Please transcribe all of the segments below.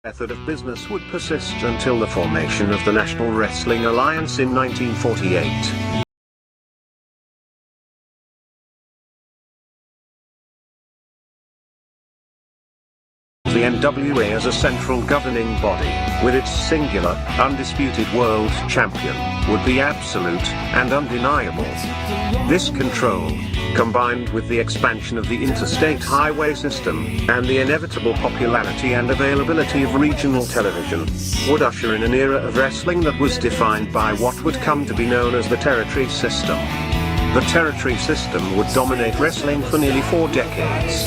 method of business would persist until the formation of the National Wrestling Alliance in 1948. The NWA as a central governing body, with its singular, undisputed world champion, would be absolute and undeniable. This control, combined with the expansion of the interstate highway system, and the inevitable popularity and availability of regional television, would usher in an era of wrestling that was defined by what would come to be known as the territory system. The territory system would dominate wrestling for nearly 4 decades.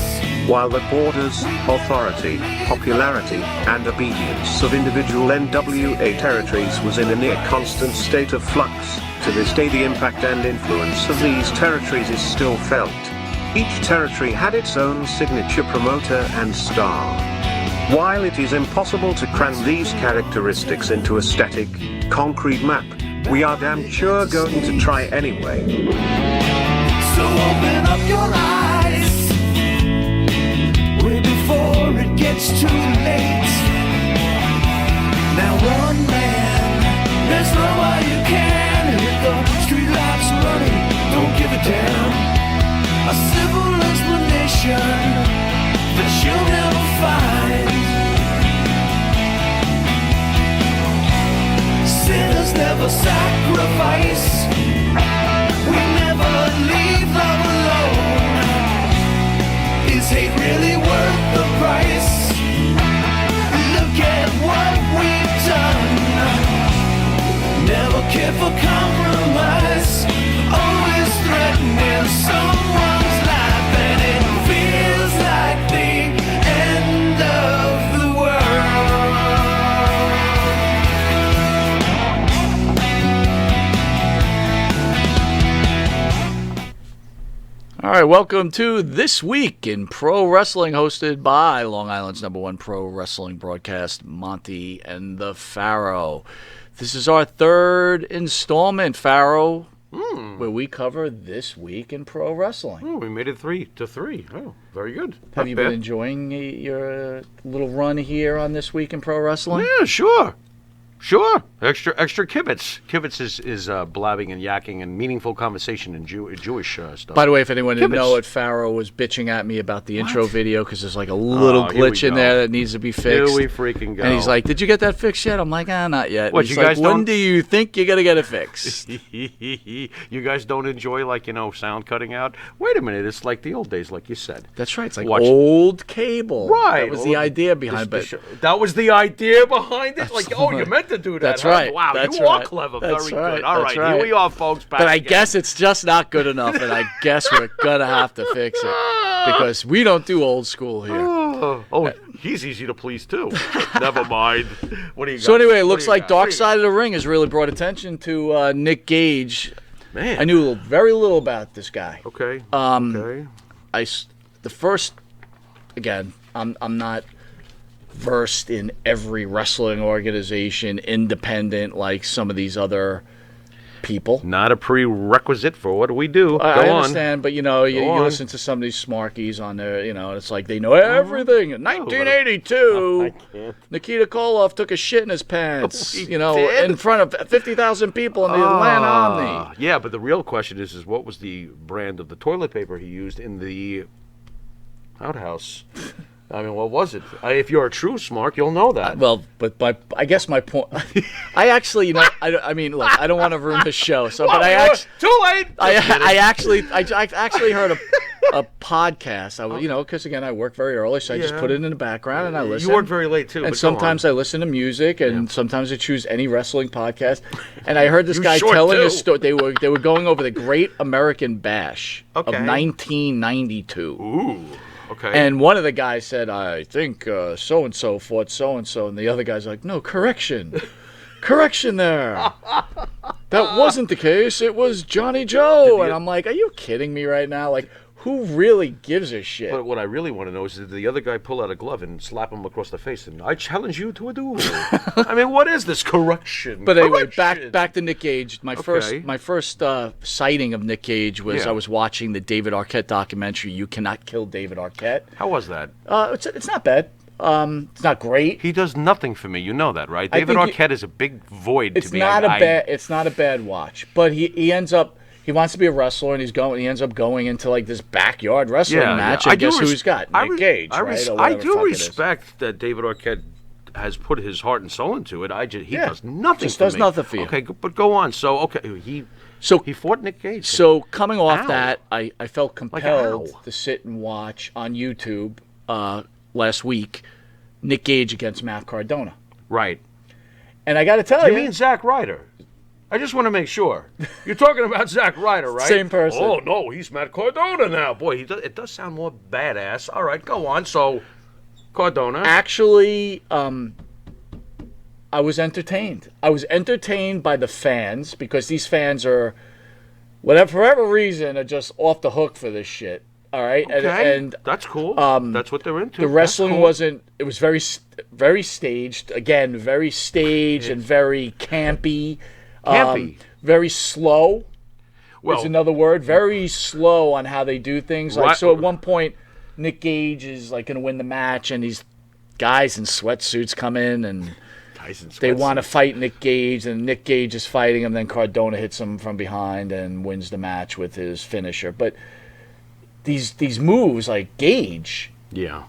While the borders, authority, popularity, and obedience of individual NWA territories was in a near constant state of flux, to this day the impact and influence of these territories is still felt. Each territory had its own signature promoter and star. While it is impossible to cram these characteristics into a static, concrete map, we are damn sure going to try anyway. So open up your eyes way before it gets too late. Now one man, there's no way you can. And if the street lights running, don't give a damn. A simple explanation that you'll never find. Sinners never sacrifice. We never leave love alone. Is hate really worth the price? Look at what we've done. Never care for compromise. Always threatening someone's life, and it feels like the end of the world. All right, welcome to This Week in Pro Wrestling, hosted by Long Island's #1 pro wrestling broadcast, Monty and the Pharaoh. This is our 3rd installment, Pharaoh, where we cover This Week in Pro Wrestling. Oh, we made it 3 to 3. Oh, very good. Have you been enjoying your little run here on This Week in Pro Wrestling? Yeah, sure. Sure. Extra kibitz. Kibitz is blabbing and yakking and meaningful conversation in Jewish stuff. By the way, if anyone didn't Kibitz. know it, Pharaoh was bitching at me about the intro video because there's like a little here we glitch in go. there that needs to be fixed. Here we freaking go. And he's like, "Did you get that fixed yet?" I'm like, not yet." What, He's you like, guys when don't- do you think you're going to get it fixed? You guys don't enjoy, sound cutting out? Wait a minute. It's like the old days, like you said. That's right. It's like Watch- old cable. Right. That was the idea behind it. That was the idea behind it? Like, oh, you meant to do that. That's huh? right. Wow, That's you are right. clever. That's Very right. good. All That's right, here we are, folks. Back But I again. guess it's just not good enough, and I guess we're going to have to fix it because we don't do old school here. Oh, he's easy to please, too. Never mind. What do you got? So anyway, it What looks do you like got? Dark What do you Side of the Ring has really brought attention to Nick Gage. got? Man. I knew very little about this guy. Okay. Okay. Again, I'm not versed in every wrestling organization, independent like some of these other people. Not a prerequisite for what we do. I Go on. understand, but you on. listen to some of these smarkies on there, and it's like they know everything. In 1982, I can't. Nikita Koloff took a shit in his pants, He in did? front of 50,000 people in the Atlanta Omni. Yeah, but the real question is what was the brand of the toilet paper he used in the outhouse? I mean, what was it? If you're a true smart, you'll know that. Well, but I guess my point. I actually, I mean, look, I don't want to ruin the show, so but too late. I actually heard a podcast. I was, because again, I work very early, so I just Yeah. put it in the background and I listen. You work very late too. And but go on. sometimes I listen to music, and sometimes I choose any wrestling podcast. And I heard this You guy sure telling do. a story. They were going over the Great American Bash of Okay. 1992. Ooh. Okay. And one of the guys said, "I think so-and-so fought so-and-so." And the other guy's like, "No, correction. Correction there. That wasn't the case. It was Johnny Joe." And I'm like, are you kidding me right now? Like, who really gives a shit? But what I really want to know is did the other guy pull out a glove and slap him across the face and I challenge you to a duel? I mean, what is this correction? But anyway, Correction. back to Nick Gage. My first sighting of Nick Gage was Yeah. I was watching the David Arquette documentary. You Cannot Kill David Arquette. How was that? It's not bad. It's not great. He does nothing for me. You know that, right? I David think Arquette is a big void to It's me. not it's not a bad watch, but he ends up. He wants to be a wrestler, and he ends up going into like this backyard wrestling match. And guess who he's got? Nick Gage, right? I do respect that David Arquette has put his heart and soul into it. He does nothing. Just does me. nothing for you. Okay, but go on. So he fought Nick Gage. So coming off Ow. that, I felt compelled ow. to sit and watch on YouTube last week Nick Gage against Matt Cardona. Right. And I got to tell you, You mean Zack Ryder? I just want to make sure. You're talking about Zack Ryder, right? Same person. Oh, no, he's Matt Cardona now. Boy, it does sound more badass. All right, go on. So, Cardona. actually, I was entertained. I was entertained by the fans because these fans are, for whatever reason, are just off the hook for this shit. All right, Okay, and that's cool. That's what they're into. the wrestling That's cool. wasn't. It was very staged. Again, very staged and very campy. Campy. Very slow. Well, Is another word. Very slow on how they do things. Like Right. so, at one point, Nick Gage is like going to win the match, and these guys in sweatsuits come in and they want to fight Nick Gage, and Nick Gage is fighting him. Then Cardona hits him from behind and wins the match with his finisher. But these moves, like Gage, Yeah.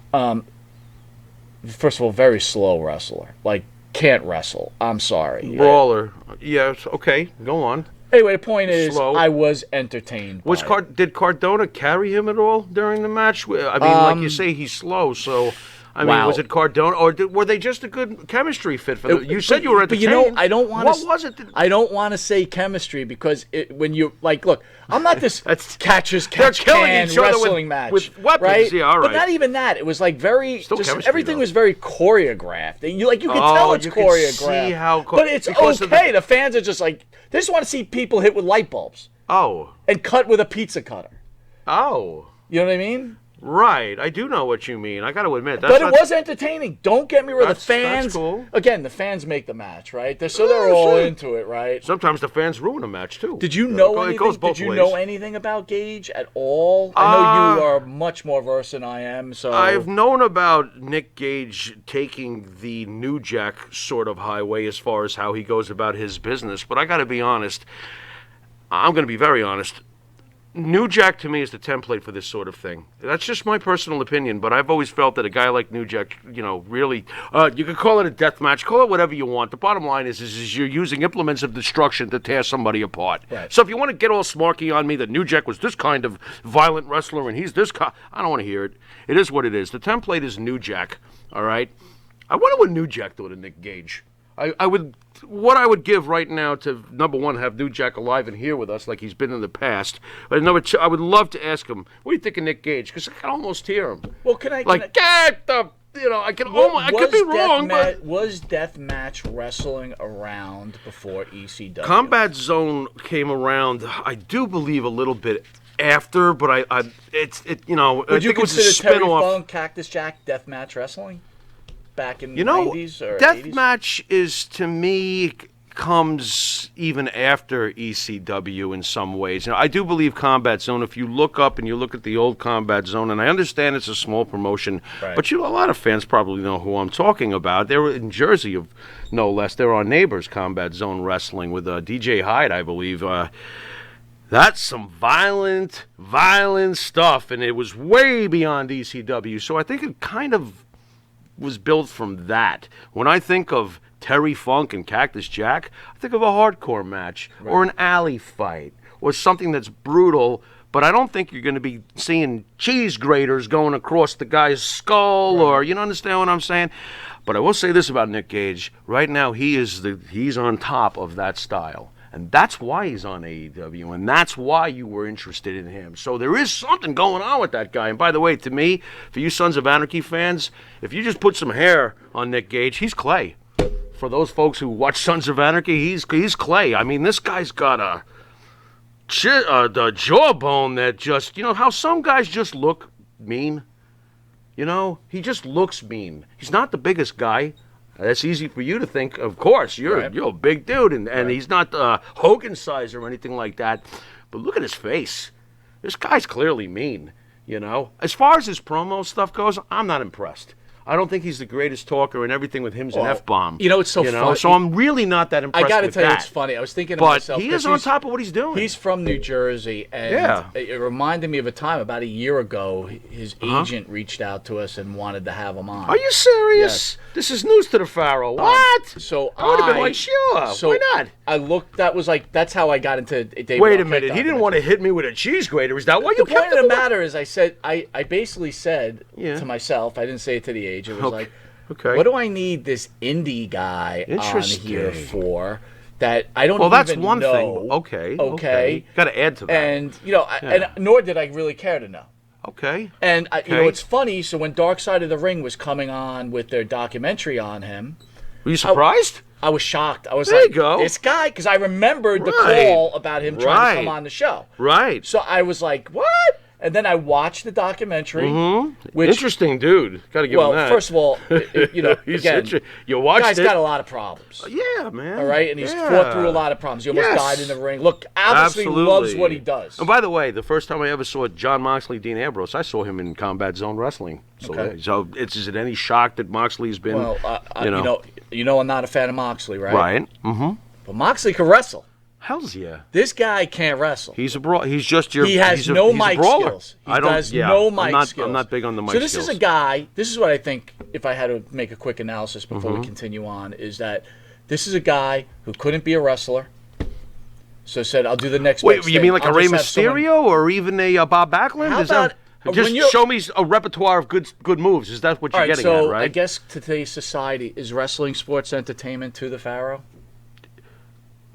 first of all, very slow wrestler. Like can't wrestle. I'm sorry. Brawler. Yes. Okay. Go on. Anyway, the point is, Slow. I was entertained. by it. Did Cardona carry him at all during the match? I mean, like you say, he's slow. So, I mean, Wow. was it Cardona, or were they just a good chemistry fit for them? You said you were But entertained. I don't want What to. was it? I don't want to say chemistry because when you look, I'm not this That's- catch They're killing can each other wrestling match with weapons. right? Yeah, all But right. not even that. It was like very Still just chemistry, everything though. was very choreographed. And you could Oh, tell it's you could choreographed. see how but it's because of okay. The fans are just like they just want to see people hit with light bulbs Oh. and cut with a pizza cutter. Oh. You know what I mean? Right. I do know what you mean. I got to admit. That's But it not- was entertaining. Don't get me wrong. The That's fans, cool. again, the fans make the match, right? They're all sure. into it, right? Sometimes the fans ruin a match, too. Did you know It anything? goes both Did you ways. know anything about Gage at all? I know you are much more versed than I am. So I've known about Nick Gage taking the New Jack sort of highway as far as how he goes about his business, but I got to be honest. I'm going to be very honest. New Jack to me is the template for this sort of thing. That's just my personal opinion, but I've always felt that a guy like New Jack, really, you could call it a death match, call it whatever you want. The bottom line is you're using implements of destruction to tear somebody apart. Right. So if you want to get all smarky on me that New Jack was this kind of violent wrestler and he's this I don't want to hear it. It is what it is. The template is New Jack, all right? I wonder what New Jack thought of Nick Gage. What I would give right now to, number one, have New Jack alive and here with us like he's been in the past. But number two, I would love to ask him, what do you think of Nick Gage? Because I can almost hear him. well, can I Get the, I can almost, I could be wrong, but... was deathmatch wrestling around before ECW? Combat Zone came around, I do believe, a little bit after, but Would I you think it was a consider Terry spin-off. Funk, Cactus Jack deathmatch wrestling back in the 90s or 80s? Deathmatch is, to me, comes even after ECW in some ways. I do believe Combat Zone, if you look up and you look at the old Combat Zone, and I understand it's a small promotion, Right. but a lot of fans probably know who I'm talking about. They were in Jersey, no less. They're our neighbors, Combat Zone Wrestling, with DJ Hyde, I believe. That's some violent stuff, and it was way beyond ECW. So I think it kind of was built from that. When I think of Terry Funk and Cactus Jack, I think of a hardcore match or an alley fight or something that's brutal, but I don't think you're going to be seeing cheese graters going across the guy's skull or, you understand what I'm saying? But I will say this about Nick Gage. Right now, he's on top of that style. And that's why he's on AEW, and that's why you were interested in him. So there is something going on with that guy. And by the way, to me, for you Sons of Anarchy fans, if you just put some hair on Nick Gage, he's clay. For those folks who watch Sons of Anarchy, he's clay. I mean, this guy's got the jawbone that just, how some guys just look mean. He just looks mean. He's not the biggest guy. That's easy for you to think. Of course, you're a big dude, and he's not Hogan size or anything like that. But look at his face. This guy's clearly mean. As far as his promo stuff goes, I'm not impressed. I don't think he's the greatest talker, and everything with him's an Well, F-bomb. you know, it's so funny. So I'm really not that impressed I got to with tell you, that. it's funny. I was thinking to But myself, he 'cause is on top of what he's doing. He's from New Jersey, and Yeah. it reminded me of a time about a year ago. His agent reached out to us and wanted to have him on. Are you serious? Yes. This is news to the Pharaoh. What? So I would have been like, sure. So why not? I looked. That's how I got into David Wait a Arquette minute. He didn't documentary. want to hit me with a cheese grater. Is that why you The kept point of him the away? matter is, I basically said Yeah. to myself, I didn't say it to the agent. It was like, Okay. what do I need this indie guy on Interesting. here for? That I don't. Well, that's even one know. thing. Okay. Okay. Got to add to that. And and nor did I really care to know. Okay. And Okay. it's funny. So when Dark Side of the Ring was coming on with their documentary on him, Were you surprised? I was shocked. I was There like, you go. this guy, because I remembered the Right. call about him trying to Right. come on the show. Right. So I was like, what? And then I watched the documentary, which, Interesting dude. Got to give well, him that. first of all, He's again, you watched guy's it. got a lot of problems. Yeah, man. All right, and he's Yeah. fought through a lot of problems. He almost Yes. died in the ring. Look, obviously Absolutely. loves what he does. And by the way, the first time I ever saw John Moxley, Dean Ambrose, I saw him in Combat Zone Wrestling. So, Okay. so is it any shock that Moxley's been, Well, you know, I'm not a fan of Moxley, right? right? Mm-hmm. But Moxley can wrestle. Hell's yeah. This guy can't wrestle. He's a brawl. He's just your. He has he's a, no he's a mic brawler. skills. He I don't. does Yeah, no I'm mic not, skills. I'm not big on the mic So this skills. is a guy. This is what I think. If I had to make a quick analysis before we continue on, is that this is a guy who couldn't be a wrestler. So said, "I'll do the next." Wait, best you thing. mean like I'll a Rey just have Mysterio someone-" or even a Bob Backlund? How Is that, about, just when you're- show me a repertoire of good moves? Is that what All you're right, getting so at, right? I guess today's society is wrestling sports entertainment to the Pharaoh.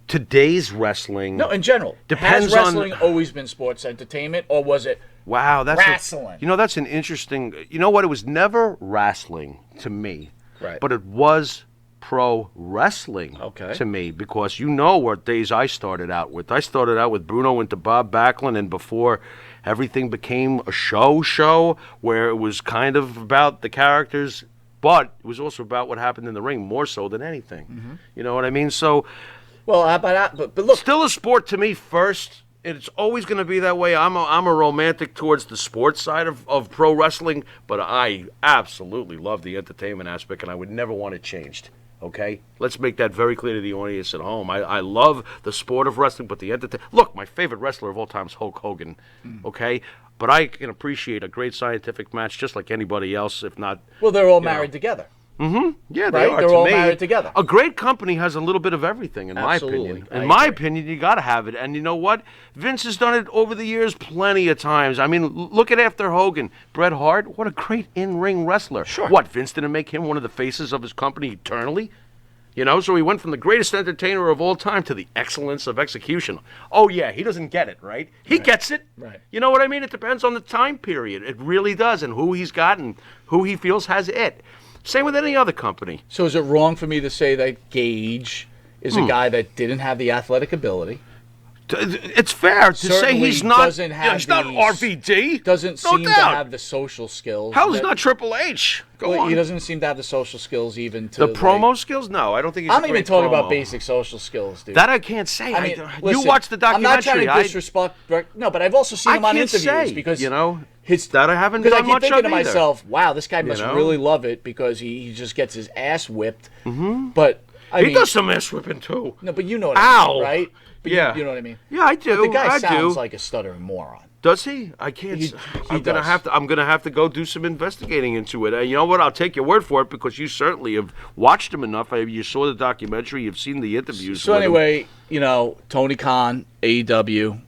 Today's wrestling. No, in general, Depends has wrestling on- always been sports entertainment, or was it? Wow, that's Wrestling. that's an interesting. You know what? It was never wrestling to me, Right. but it was pro wrestling Okay. to me because you know what days I started out with. I started out with Bruno into Bob Backlund, and before everything became a show where it was kind of about the characters, but it was also about what happened in the ring more so than anything. Mm-hmm. You know what I mean? So Well, how about that? But look, still a sport to me first. It's always going to be that way. I'm a romantic towards the sports side of pro wrestling, but I absolutely love the entertainment aspect, and I would never want it changed. Okay? Let's make that very clear to the audience at home. I love the sport of wrestling, but the entertainment... Look, my favorite wrestler of all time is Hulk Hogan, okay? But I can appreciate a great scientific match just like anybody else, if not... well, they're all married together. Yeah, they Right? are. They're to all me. married together. A great company has a little bit of everything, in my Absolutely. opinion. I In my agree. opinion, you got to have it. And you know what? Vince has done it over the years plenty of times. I mean, look at after Hogan. Bret Hart, what a great in-ring wrestler. Sure. What, Vince didn't make him one of the faces of his company eternally? You know, so he went from the greatest entertainer of all time to the excellence of execution. Oh, yeah, he doesn't get it, right? He gets it. Right. You know what I mean? It depends on the time period. It really does, and who he's got and who he feels has it. Same with any other company. So is it wrong for me to say that Gage is a guy that didn't have the athletic ability? It's fair to say Certainly he's not. doesn't have he's not these- RVD. Doesn't no seem doubt. to have the social skills. Hell, he's that- not Triple H. Go well, on. He doesn't seem to have the social skills even to the like- promo skills? No, I don't think he's. I'm a even great talking promo. about basic social skills, dude. That I can't say. I mean, you listen, watched the I'm not documentary. trying to disrespect. No, but I've also seen I him on can't interviews say, because you know, his that I haven't because I done keep much thinking of to either. myself, wow, this guy must know? really love it because he just gets his ass whipped. Mm-hmm. But I he mean, does some ass whipping too. no, but you know what I Ow. mean, right? But Yeah. you know what I mean. Yeah, I do. The guy I sounds do. like a stuttering moron. Does he? I can't. He I'm gonna does. have to. I'm gonna have to go do some investigating into it. You know what? I'll take your word for it because you certainly have watched him enough. You saw the documentary. You've seen the interviews. So with him. anyway, Tony Khan, AEW.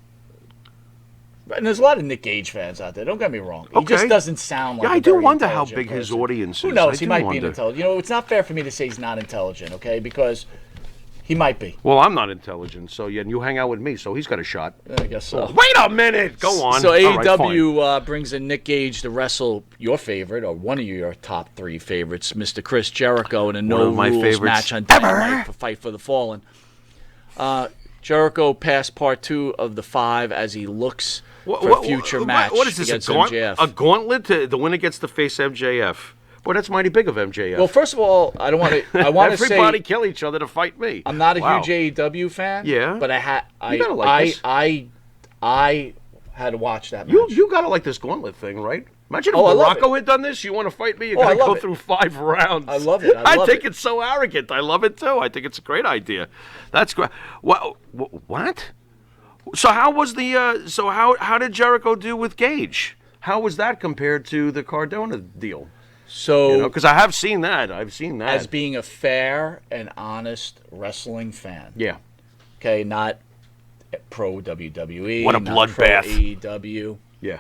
And there's a lot of Nick Gage fans out there. Don't get me wrong. He just Okay. doesn't sound like Yeah, a I do very wonder how intelligent big his person. audience Who is. knows? I He do might be wonder. an intelligent. It's not fair for me to say he's not intelligent, okay? Because he might be. Well, I'm not intelligent, so yeah, and you hang out with me, so he's got a shot. I guess so. Wait a minute. Go on. So All right, AEW brings in Nick Gage to wrestle your favorite, or one of your top three favorites, Mr. Chris Jericho, in a One of my no-rules favorites match on Dynamite for Fight for the Fallen. Jericho passed part 2 of the 5 as he looks for a future match What is this? against A MJF. gauntlet? The winner gets to face MJF. Boy, that's mighty big of MJF. Well, first of all, I don't want to. I want to say Everybody kill each other to fight me. I'm not a Wow. huge AEW fan. Yeah. but You gotta like this. I had to watch that match. You gotta like this gauntlet thing, right? Imagine if Oh, I love Morocco had done this. You want to fight me? You Oh, I got to love go it. through 5 rounds. I love it. I love think it. it's so arrogant. I love it too. I think it's a great idea. That's great. What? So how was the? So how did Jericho do with Gage? How was that compared to the Cardona deal? So, Because I have seen that. I've seen that. as being a fair and honest wrestling fan, Yeah. okay, not pro WWE, What a not pro bloodbath. AEW. Yeah.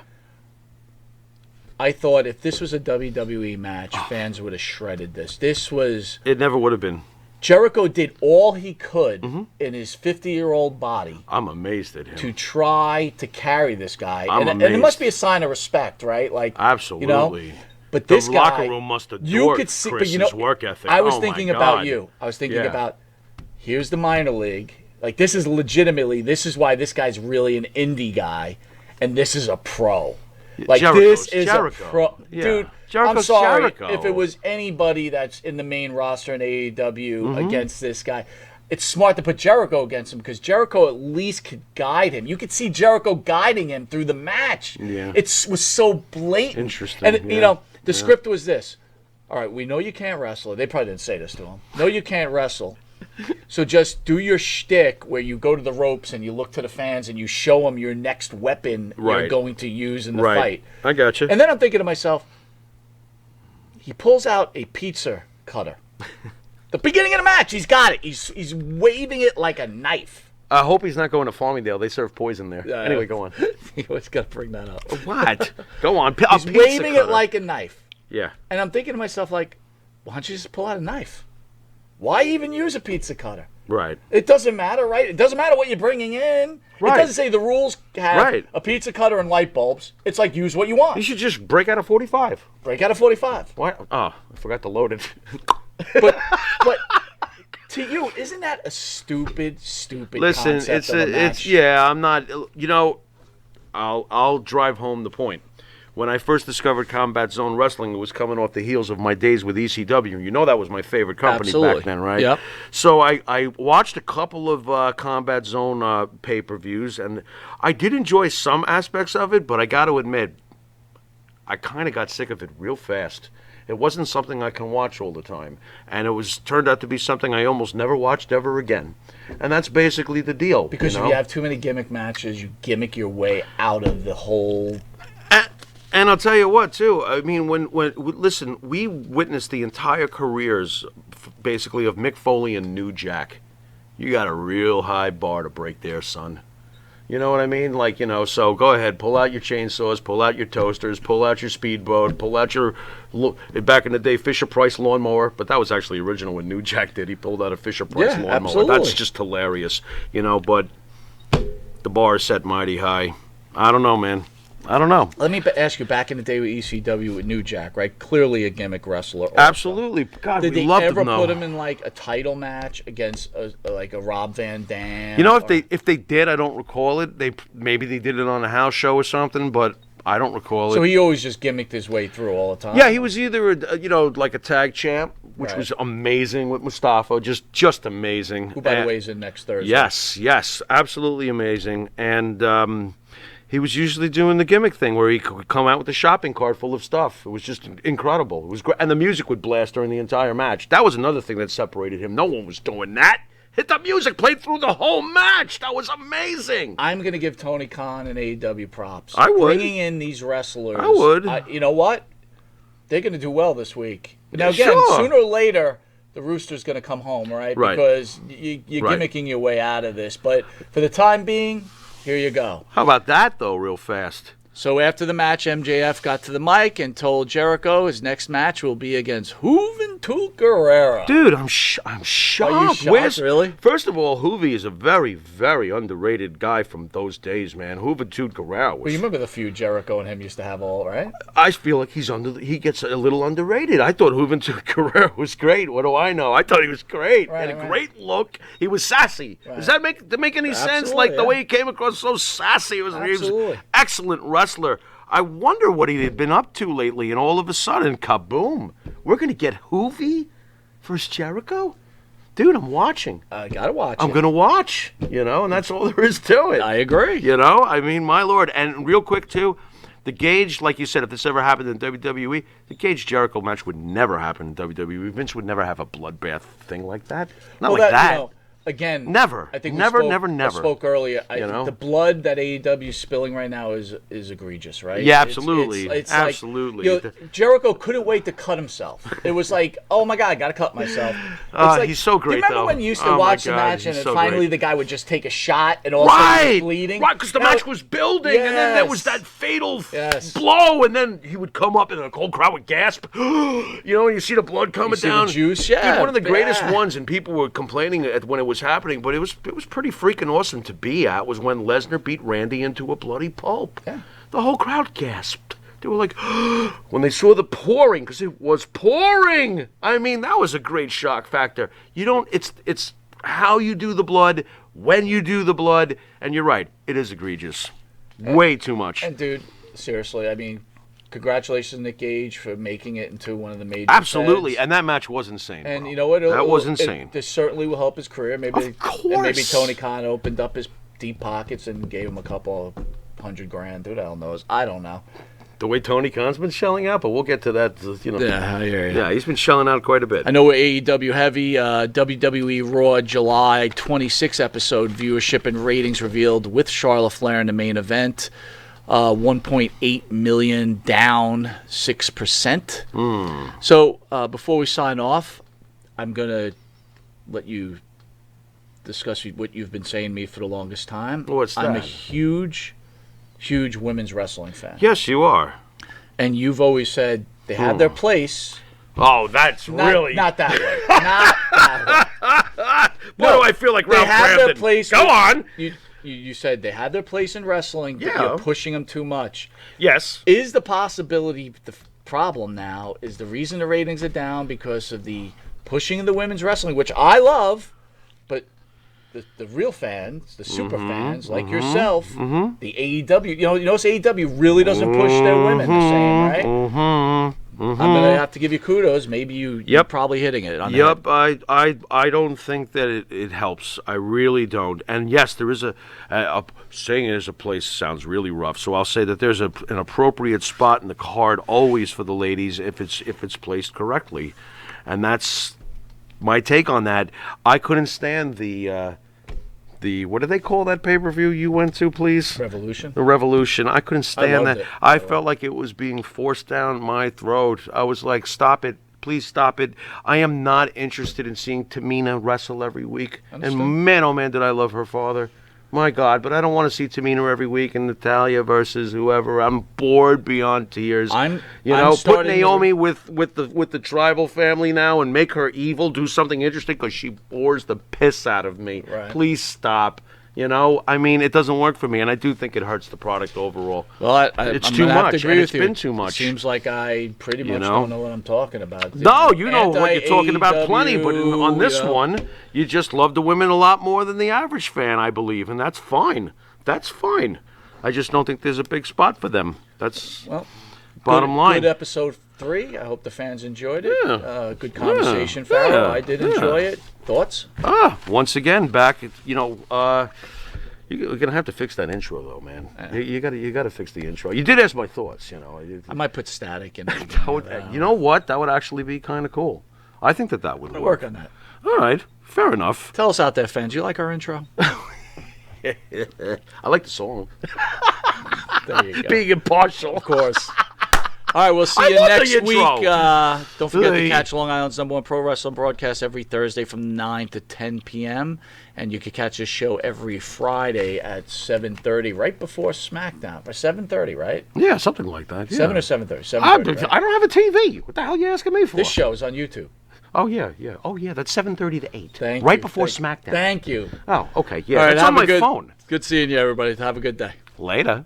I thought if this was a WWE match, fans would have shredded this. This was It never would have been. Jericho did all he could Mm-hmm. in his 50-year-old body I'm amazed at him. to try to carry this guy, I'm and it amazed. must be a sign of respect, right? Like Absolutely. You know? But The this guy, locker room must you adore could see, but Chris's you know, work ethic. I was Oh, my thinking about God. you. I was thinking Yeah. about here's the minor league. Like this is legitimately. This is why this guy's really an indie guy, and this is a pro. Like Jericho's this is Jericho. a pro, Yeah. dude. I'm Jericho's sorry Jericho. if it was anybody that's in the main roster in AEW Mm-hmm. against this guy. It's smart to put Jericho against him because Jericho at least could guide him. You could see Jericho guiding him through the match. Yeah. It was so blatant. Interesting, And yeah. you know, the script was this. All right, we know you can't wrestle. They probably didn't say this to him. No, you can't wrestle. So just do your shtick where you go to the ropes and you look to the fans and you show them your next weapon you're Right. going to use in the Right. fight. I got you. And then I'm thinking to myself, he pulls out a pizza cutter. The beginning of the match, he's got it. He's waving it like a knife. I hope he's not going to Farmingdale. They serve poison there. Anyway, go on. He always got to bring that up. What? Go on. He's waving it like a knife. Yeah. And I'm thinking to myself, like, why don't you just pull out a knife? Why even use a pizza cutter? Right. It doesn't matter, right? It doesn't matter what you're bringing in. Right. It doesn't say the rules have Right. a pizza cutter and light bulbs. It's like use what you want. You should just break out a 45. Break out a 45. Why? Oh, I forgot to load it. But to you, isn't that a stupid Listen, concept of a match? I'm not. I'll drive home the point. When I first discovered Combat Zone Wrestling, it was coming off the heels of my days with ECW. You know that was my favorite company Absolutely. back then, right? Yep. So I watched a couple of Combat Zone pay-per-views, and I did enjoy some aspects of it, but I got to admit, I kind of got sick of it real fast. It wasn't something I can watch all the time, and it turned out to be something I almost never watched ever again. And that's basically the deal. Because you if know? you have too many gimmick matches, you gimmick your way out of the whole. And I'll tell you what, too. I mean, listen, we witnessed the entire careers, basically, of Mick Foley and New Jack. You got a real high bar to break there, son. You know what I mean? Like, so go ahead, pull out your chainsaws, pull out your toasters, pull out your speedboat, pull out your, back in the day, Fisher-Price lawnmower. But that was actually original when New Jack did. He pulled out a Fisher-Price Yeah, lawnmower. absolutely. That's just hilarious, but the bar is set mighty high. I don't know, man. I don't know. Let me ask you, back in the day with ECW with New Jack, right? Clearly a gimmick wrestler. Also. Absolutely. God, Did we they loved ever him, though. put him in like a title match against like a Rob Van Dam? If they did, I don't recall it. Maybe they did it on a house show or something, but I don't recall it. So he always just gimmicked his way through all the time. Yeah, he was either like a tag champ, which Right. was amazing with Mustafa, just amazing. Who, by the way, is in next Thursday. Yes, absolutely amazing. And he was usually doing the gimmick thing where he could come out with a shopping cart full of stuff. It was just incredible. It was great, and the music would blast during the entire match. That was another thing that separated him. No one was doing that. Hit the music, played through the whole match. That was amazing. I'm going to give Tony Khan and AEW props. I would. Bringing in these wrestlers. I would. You know what? They're going to do well this week. Now, again, Sure. sooner or later, the Rooster's going to come home, right? Right. Because you're Right. gimmicking your way out of this. But for the time being, here you go. How about that, though, real fast? So after the match, MJF got to the mic and told Jericho his next match will be against Juventud Guerrero. Dude, I'm shocked. shocked, really? First of all, Hoovy is a very, very underrated guy from those days, man. Juventud Guerrero Well, was. you remember the feud Jericho and him used to have, all right? I feel like he gets a little underrated. I thought Juventud Guerrero was great. What do I know? I thought he was great. Right, He had a right. great look. He was sassy. Right. Does that make any sense? Absolutely, Like the yeah. way he came across, so sassy. He was Absolutely. excellent wrestler. I wonder what he had been up to lately, and all of a sudden, kaboom! We're gonna get Hoovy versus Jericho. Dude, I'm watching. I got to watch I'm it. going to watch, and that's all there is to it. I agree. I mean, my lord. And real quick, too, The Gage, like you said, if this ever happened in WWE, the Gage Jericho match would never happen in WWE. Vince would never have a bloodbath thing like that. Not like that. You know, again, Never. I think Never, we spoke, never. I spoke earlier. I You think know? the blood that AEW is spilling right now is egregious, right? Yeah, absolutely. It's Absolutely. Like, you know, Jericho couldn't wait to cut himself. It was like, oh my God, I got to cut myself. It's like, he's so great, do you remember though. when you used to Oh, my watch the God, match and he's then so finally great. the guy would just take a shot and all of a sudden he was bleeding? Right, because the Now- match was building, and then there was Yes. that fatal Yes. blow, and then he would come up, and the whole crowd would gasp. You know, and you see the blood coming see the down. juice? Dude, Yeah, one of the greatest yeah. ones, and people were complaining when it was happening, but it was pretty freaking awesome to be at, was when Lesnar beat Randy into a bloody pulp. Yeah. The whole crowd gasped. They were like, when they saw the pouring, because it was pouring. I mean, that was a great shock factor. You don't, it's how you do the blood, when you do the blood, and you're right, it is egregious. Way too much. And dude, seriously, I mean, congratulations, Nick Gage, for making it into one of the major Absolutely, feds. and that match was insane. And bro. you know what? That was insane. This certainly will help his career. Maybe, Of course. And maybe Tony Khan opened up his deep pockets and gave him a couple of $100,000. Who the hell knows? I don't know. The way Tony Khan's been shelling out, but we'll get to that. You know. Yeah, I hear you. Yeah, he's been shelling out quite a bit. I know we're AEW heavy. WWE Raw July 26 episode viewership and ratings revealed with Charlotte Flair in the main event. 1.8 million, down 6%. So before we sign off, I'm going to let you discuss what you've been saying to me for the longest time. What's I'm a that? huge women's wrestling fan. Yes, you are. And you've always said they have their place. Oh, that's Not, really. not that way. Not that way. Boy, do I feel like They Ralph have their Crampton. place. Go on. You said they had their place in wrestling, but Yeah. you're pushing them too much. Yes. Is the possibility the problem now is the reason the ratings are down because of the pushing of the women's wrestling, which I love, but the real fans, the super fans like yourself, the AEW, you notice AEW really doesn't push their women the same, right? I'm gonna have to give you kudos. Maybe you're probably hitting it. On the Yep, head. I don't think that it helps. I really don't. And yes, there is a saying it is a place sounds really rough. So I'll say that there's an appropriate spot in the card always for the ladies if it's placed correctly, and that's my take on that. I couldn't stand the what do they call that pay-per-view you went to, please? Revolution. The Revolution. I couldn't stand loved that. it. I felt like it was being forced down my throat. I was like, stop it. Please stop it. I am not interested in seeing Tamina wrestle every week. Understood. And man, oh man, did I love her father. My God, but I don't want to see Tamina every week and Natalia versus whoever. I'm bored beyond tears. I'm put starting to- Naomi with the tribal family now and make her evil. Do something interesting because she bores the piss out of me. Right. Please stop. I mean, it doesn't work for me, and I do think it hurts the product overall. Well, It's I'm too gonna have to much, agree and with it's you. been too much. Seems like I pretty much know? don't know what I'm talking about. No, you know what you're talking about plenty, but AEW, on this you know. one, you just love the women a lot more than the average fan, I believe, and that's fine. That's fine. I just don't think there's a big spot for them. That's Well, bottom line. Good episode 3. I hope the fans enjoyed it. Yeah. Good conversation, Yeah. Farrell. Yeah. I did Yeah. enjoy it. Thoughts? Once again, back. You're gonna have to fix that intro, though, man. You gotta fix the intro. You did ask my thoughts, I might put static in it. You know what? That would actually be kind of cool. I think that would I'll work. work on that. All right, fair enough. Tell us out there, fans. You like our intro? I like the song. There you go. Being impartial. Of course. All right, we'll see I you love the next week. intro. Don't forget to Hey. catch Long Island's #1 pro wrestling broadcast every Thursday from 9 to 10 p.m. And you can catch this show every Friday at 7:30, right before SmackDown. Or 7:30, right? Yeah, something like that. Yeah. 7 or 7:30? I 7:30, right? don't have a TV. What the hell are you asking me for? This show is on YouTube. Oh yeah. Oh yeah. That's 7:30 to 8. Thank right you. before Thank- SmackDown. Thank you. Oh, okay. Yeah. All right, It's have on a my good, phone. Good seeing you, everybody. Have a good day. Later.